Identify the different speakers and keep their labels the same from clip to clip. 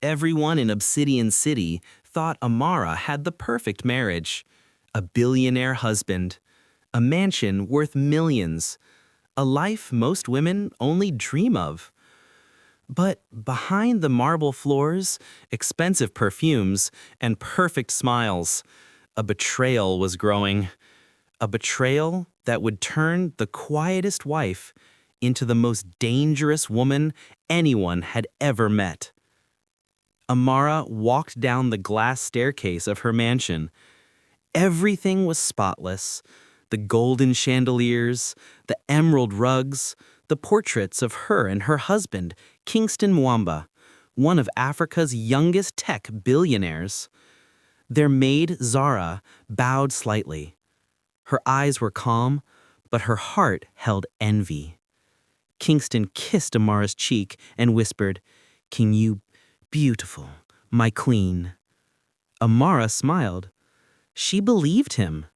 Speaker 1: Everyone in Obsidian City thought Amara had the perfect marriage. A billionaire husband, a mansion worth millions, a life most women only dream of. But behind the marble floors, expensive perfumes, and perfect smiles, a betrayal was growing. A betrayal that would turn the quietest wife into the most dangerous woman anyone had ever met. Amara walked down the glass staircase of her mansion. Everything was spotless. The golden chandeliers, the emerald rugs, the portraits of her and her husband, Kingston Mwamba, one of Africa's youngest tech billionaires. Their maid, Zara, bowed slightly. Her eyes were calm, but her heart held envy. Kingston kissed Amara's cheek and whispered, "King, you beautiful, my queen." Amara smiled. She believed him.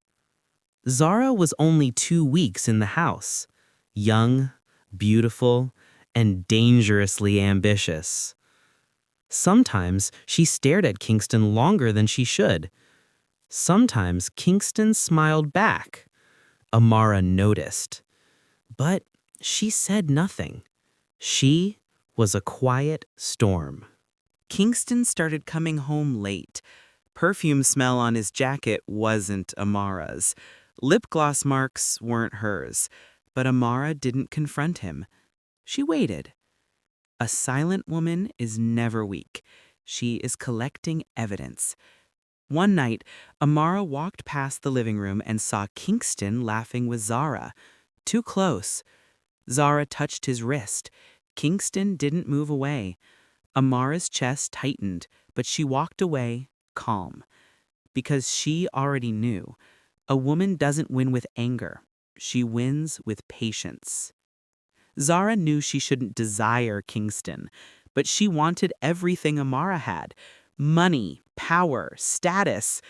Speaker 1: Zara was only 2 weeks in the house, young, beautiful, and dangerously ambitious. Sometimes she stared at Kingston longer than she should. Sometimes Kingston smiled back. Amara noticed. But she said nothing. She was a quiet storm. Kingston started coming home late. Perfume smell on his jacket wasn't Amara's. Lip gloss marks weren't hers. But Amara didn't confront him. She waited. A silent woman is never weak. She is collecting evidence. One night, Amara walked past the living room and saw Kingston laughing with Zara. Too close. Zara touched his wrist. Kingston didn't move away. Amara's chest tightened, but she walked away, calm. Because she already knew. A woman doesn't win with anger. She wins with patience. Zara knew she shouldn't desire Kingston, but she wanted everything Amara had. Money, power, status.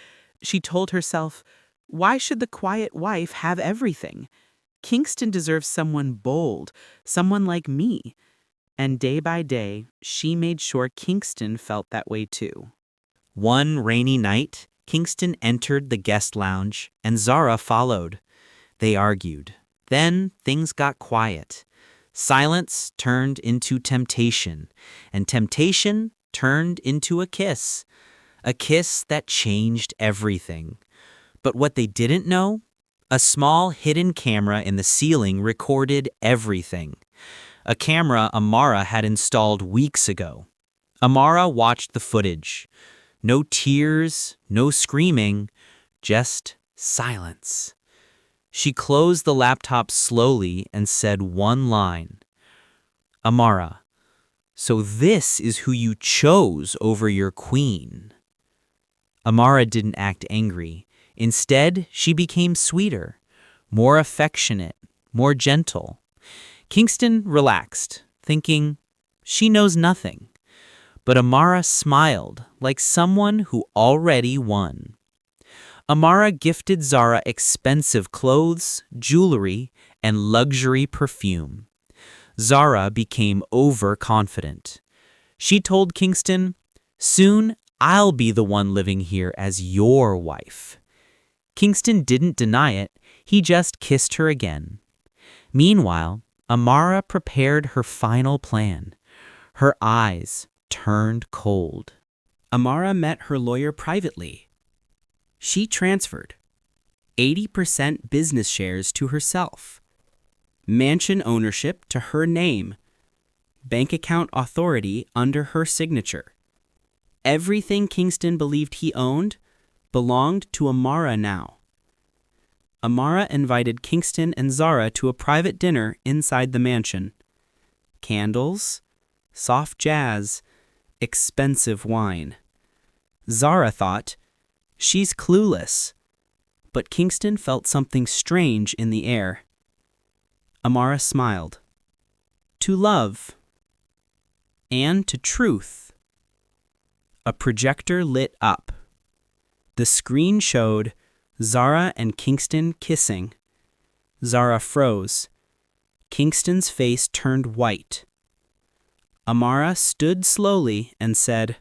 Speaker 1: She told herself, why should the quiet wife have everything? Kingston deserves someone bold, someone like me. And day by day, she made sure Kingston felt that way too. One rainy night, Kingston entered the guest lounge, and Zara followed. They argued. Then things got quiet. Silence turned into temptation, and temptation turned into a kiss that changed everything. But what they didn't know? A small hidden camera in the ceiling recorded everything. A camera Amara had installed weeks ago. Amara watched the footage. No tears, no screaming, just silence. She closed the laptop slowly and said one line. "Amara, so this is who you chose over your queen." Amara didn't act angry. Instead, she became sweeter, more affectionate, more gentle. Kingston relaxed, thinking, she knows nothing. But Amara smiled like someone who already won. Amara gifted Zara expensive clothes, jewelry, and luxury perfume. Zara became overconfident. She told Kingston, "Soon I'll be the one living here as your wife." Kingston didn't deny it, he just kissed her again. Meanwhile, Amara prepared her final plan. Her eyes turned cold. Amara met her lawyer privately. She transferred 80% business shares to herself, mansion ownership to her name, bank account authority under her signature. Everything Kingston believed he owned belonged to Amara now. Amara invited Kingston and Zara to a private dinner inside the mansion. Candles, soft jazz, expensive wine. Zara thought, she's clueless. But Kingston felt something strange in the air. Amara smiled. To love. And to truth. A projector lit up. The screen showed Zara and Kingston kissing. Zara froze. Kingston's face turned white. Amara stood slowly and said,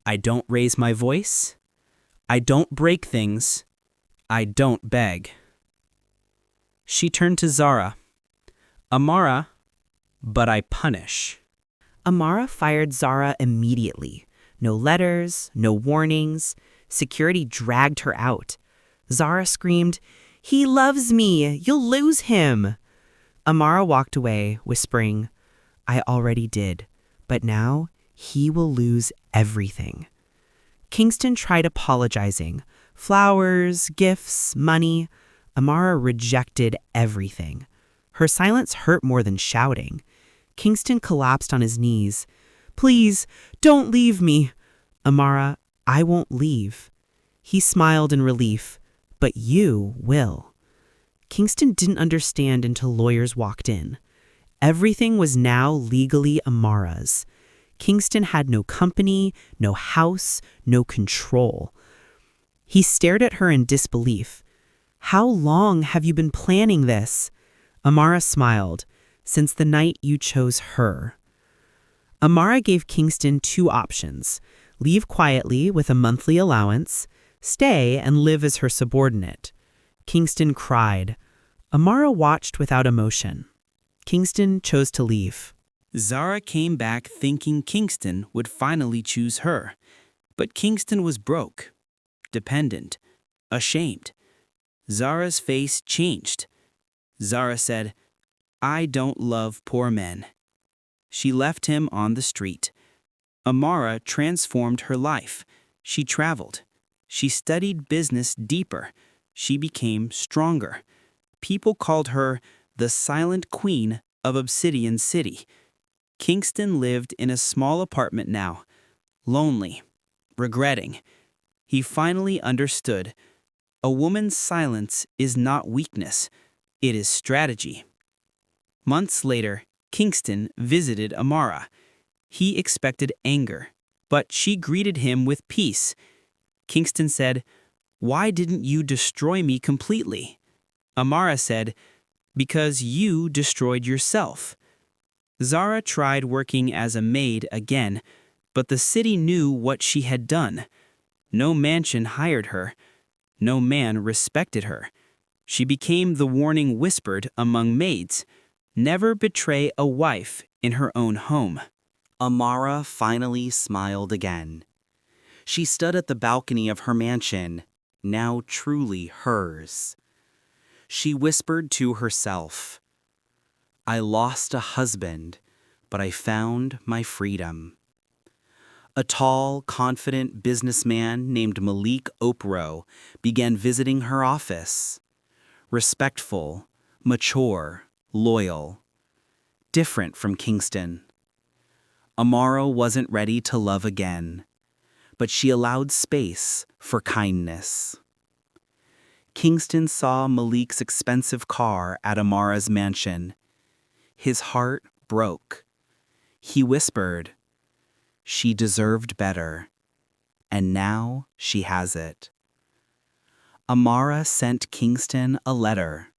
Speaker 2: I don't raise my voice. I don't break things. I don't beg. She turned to Zara. Amara, but I punish.
Speaker 3: Amara fired Zara immediately. No letters, no warnings. Security dragged her out. Zara screamed, "He loves me! You'll lose him!" Amara walked away, whispering, "I already did, but now he will lose everything." Kingston tried apologizing. Flowers, gifts, money. Amara rejected everything. Her silence hurt more than shouting. Kingston collapsed on his knees. "Please, don't leave me." "Amara, I won't leave." He smiled in relief. "But you will." Kingston didn't understand until lawyers walked in. Everything was now legally Amara's. Kingston had no company, no house, no control. He stared at her in disbelief. "How long have you been planning this?" Amara smiled. "Since the night you chose her." Amara gave Kingston two options: leave quietly with a monthly allowance, stay and live as her subordinate. Kingston cried. Amara watched without emotion. Kingston chose to leave.
Speaker 2: Zara came back thinking Kingston would finally choose her. But Kingston was broke, dependent, ashamed. Zara's face changed. Zara said, "I don't love poor men." She left him on the street. Amara transformed her life. She traveled. She studied business deeper. She became stronger. People called her the silent queen of Obsidian City. Kingston lived in a small apartment now, lonely, regretting. He finally understood. A woman's silence is not weakness, it is strategy. Months later, Kingston visited Amara. He expected anger, but she greeted him with peace. Kingston said, "Why didn't you destroy me completely?" Amara said, "Because you destroyed yourself." Zara tried working as a maid again, but the city knew what she had done. No mansion hired her. No man respected her. She became the warning whispered among maids: never betray a wife in her own home.
Speaker 1: Amara finally smiled again. She stood at the balcony of her mansion, now truly hers. She whispered to herself, "I lost a husband, but I found my freedom." A tall, confident businessman named Malik Opro began visiting her office. Respectful, mature, loyal. Different from Kingston. Amara wasn't ready to love again, but she allowed space for kindness. Kingston saw Malik's expensive car at Amara's mansion. His heart broke. He whispered, "She deserved better, and now she has it." Amara sent Kingston a letter.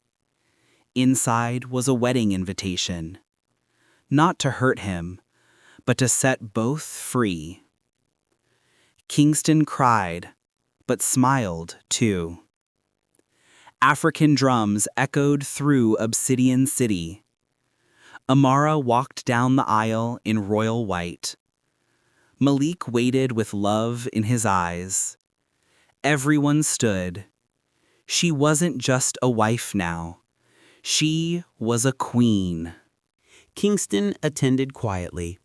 Speaker 1: Inside was a wedding invitation. Not to hurt him, but to set both free. Kingston cried, but smiled too. African drums echoed through Obsidian City. Amara walked down the aisle in royal white. Malik waited with love in his eyes. Everyone stood. She wasn't just a wife now. She was a queen.
Speaker 2: Kingston attended quietly.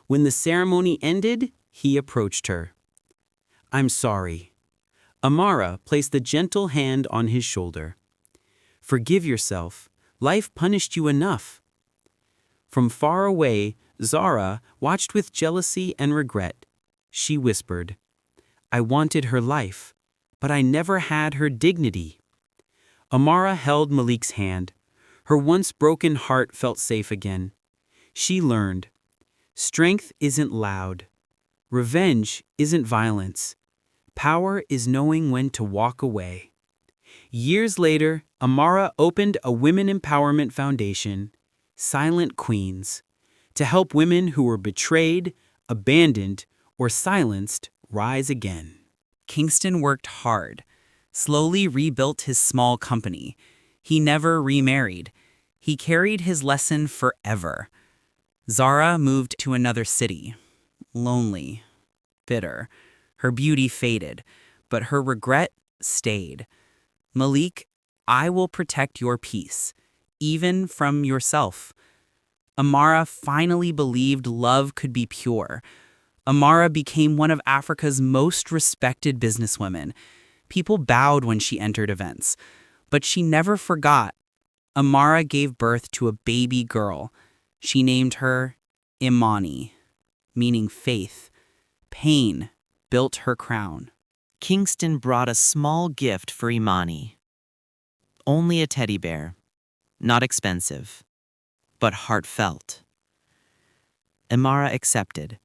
Speaker 2: When the ceremony ended, he approached her. "I'm sorry." Amara placed a gentle hand on his shoulder. "Forgive yourself. Life punished you enough." From far away, Zara watched with jealousy and regret. She whispered, "I wanted her life, but I never had her dignity." Amara held Malik's hand. Her once broken heart felt safe again. She learned, strength isn't loud. Revenge isn't violence. Power is knowing when to walk away. Years later, Amara opened a women empowerment foundation, Silent Queens, to help women who were betrayed, abandoned, or silenced rise again.
Speaker 3: Kingston worked hard, slowly rebuilt his small company. He never remarried. He carried his lesson forever. Zara moved to another city. Lonely, bitter. Her beauty faded, but her regret stayed. Malik, I will protect your peace, even from yourself. Amara finally believed love could be pure. Amara became one of Africa's most respected businesswomen. People bowed when she entered events, but she never forgot. Amara gave birth to a baby girl. She named her Imani, meaning faith. Pain built her crown.
Speaker 1: Kingston brought a small gift for Imani. Only a teddy bear, not expensive, but heartfelt. Amara accepted.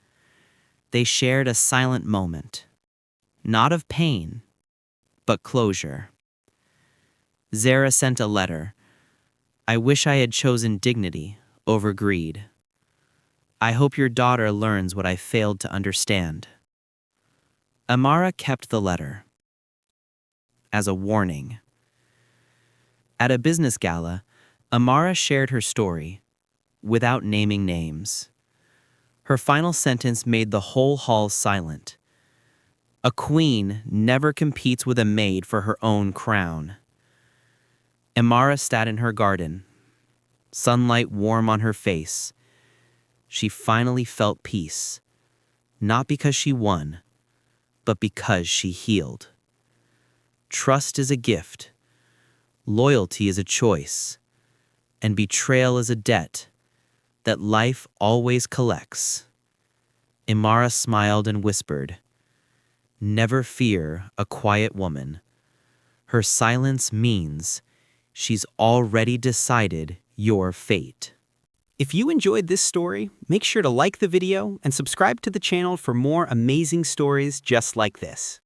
Speaker 1: They shared a silent moment, not of pain, but closure. Zara sent a letter. I wish I had chosen dignity over greed. I hope your daughter learns what I failed to understand. Amara kept the letter as a warning. At a business gala, Amara shared her story without naming names. Her final sentence made the whole hall silent. A queen never competes with a maid for her own crown. Amara sat in her garden, sunlight warm on her face. She finally felt peace, not because she won, but because she healed. Trust is a gift, loyalty is a choice, and betrayal is a debt that life always collects. Amara smiled and whispered, never fear a quiet woman. Her silence means she's already decided your fate.
Speaker 2: If you enjoyed this story, make sure to like the video and subscribe to the channel for more amazing stories just like this.